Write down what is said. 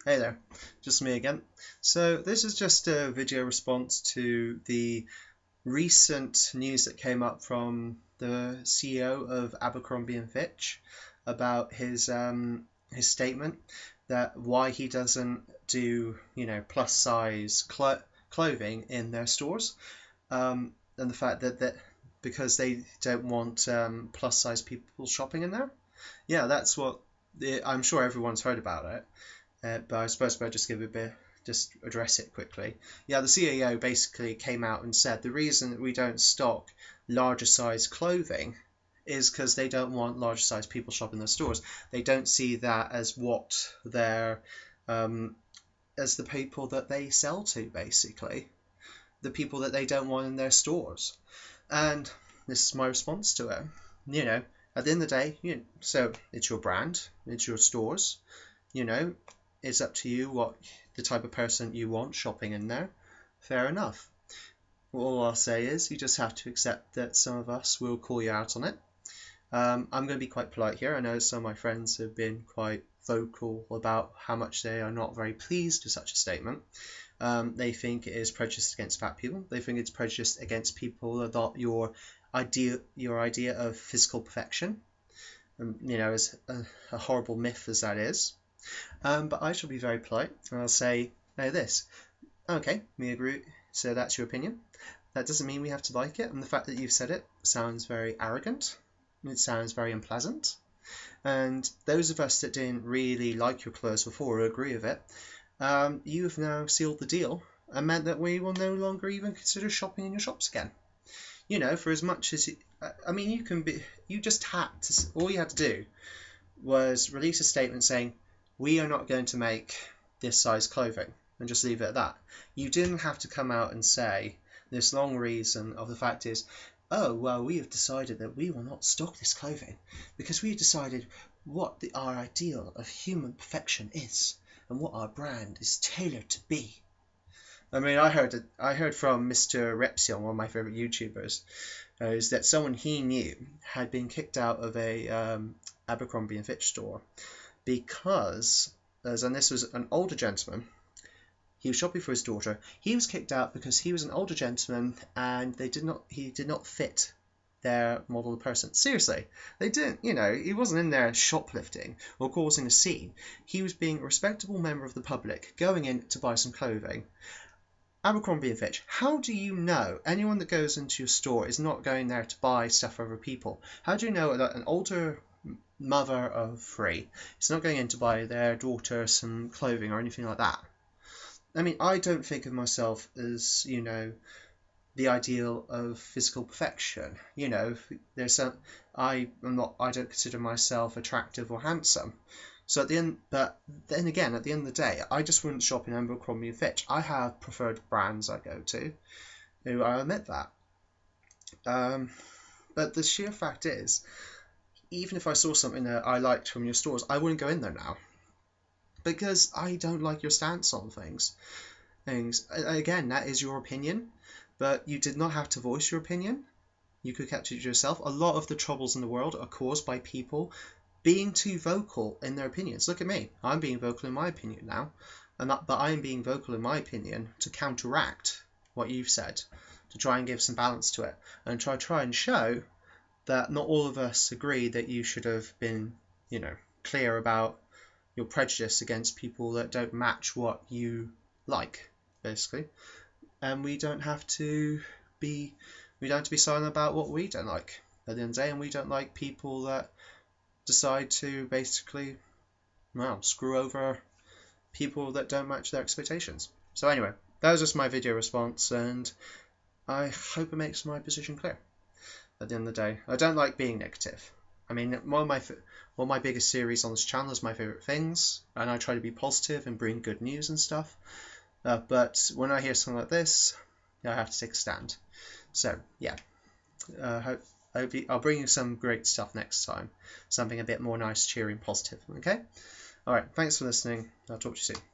Hey there, just me again. So this is just a video response to the recent news that came up from the CEO of Abercrombie and Fitch about his statement that why he doesn't do plus size clothing in their stores, and the fact that because they don't want plus size people shopping in there. Yeah, that's what I'm sure everyone's heard about it. But I suppose I'll just give a bit, just address it quickly. Yeah, the CEO basically came out and said the reason that we don't stock larger size clothing is because they don't want larger size people shopping in their stores. They don't see that as what they're as the people that they sell to, basically the people that they don't want in their stores. And this is my response to it. You know, at the end of the day, so it's your brand, it's your stores. You know, it's up to you what the type of person you want shopping in there. Fair enough. All I'll say is you just have to accept that some of us will call you out on it. I'm going to be quite polite here. I know some of my friends have been quite vocal about how much they are not very pleased with such a statement. They think it is prejudiced against fat people. They think it's prejudiced against people that adopt your idea of physical perfection. As a horrible myth as that is. But I shall be very polite and I'll say this. Okay, we agree. So that's your opinion. That doesn't mean we have to like it. And the fact that you've said it sounds very arrogant. It sounds very unpleasant. And those of us that didn't really like your clothes before or agree with it, you have now sealed the deal and meant that we will no longer even consider shopping in your shops again. For as much as all you had to do was release a statement saying we are not going to make this size clothing and just leave it at that. You didn't have to come out and say this long reason of the fact is, oh, well, we have decided that we will not stock this clothing because we have decided what our ideal of human perfection is and what our brand is tailored to be. I mean, I heard from Mr. Repsil, one of my favorite YouTubers, is that someone he knew had been kicked out of a Abercrombie and Fitch store because, and this was an older gentleman, he was shopping for his daughter. He was kicked out because he was an older gentleman and he did not fit their model of person. Seriously, they didn't, he wasn't in there shoplifting or causing a scene. He was being a respectable member of the public going in to buy some clothing. Abercrombie and Fitch, how do you know anyone that goes into your store is not going there to buy stuff for other people? How do you know that an older mother of three is not going in to buy their daughter some clothing or anything like that? I mean, I don't think of myself as, the ideal of physical perfection. I don't consider myself attractive or handsome. So but then again, at the end of the day, I just wouldn't shop in Abercrombie and Fitch. I have preferred brands I go to. I admit that. But the sheer fact is, even if I saw something that I liked from your stores, I wouldn't go in there now because I don't like your stance on things. Again, that is your opinion, but you did not have to voice your opinion. You could have kept it to yourself. A lot of the troubles in the world are caused by people being too vocal in their opinions. Look at me. I'm being vocal in my opinion now, but I am being vocal in my opinion to counteract what you've said, to try and give some balance to it, and try and show that not all of us agree that you should have been, clear about your prejudice against people that don't match what you like, basically. And we don't have to be silent about what we don't like at the end of the day, and we don't like people that decide to basically, screw over people that don't match their expectations. So anyway, that was just my video response, and I hope it makes my position clear. At the end of the day, I don't like being negative. I mean, one of my biggest series on this channel is my favorite things, and I try to be positive and bring good news and stuff. But when I hear something like this, I have to take a stand. So yeah, I'll bring you some great stuff next time. Something a bit more nice, cheery, and positive. Okay? Alright, thanks for listening. I'll talk to you soon.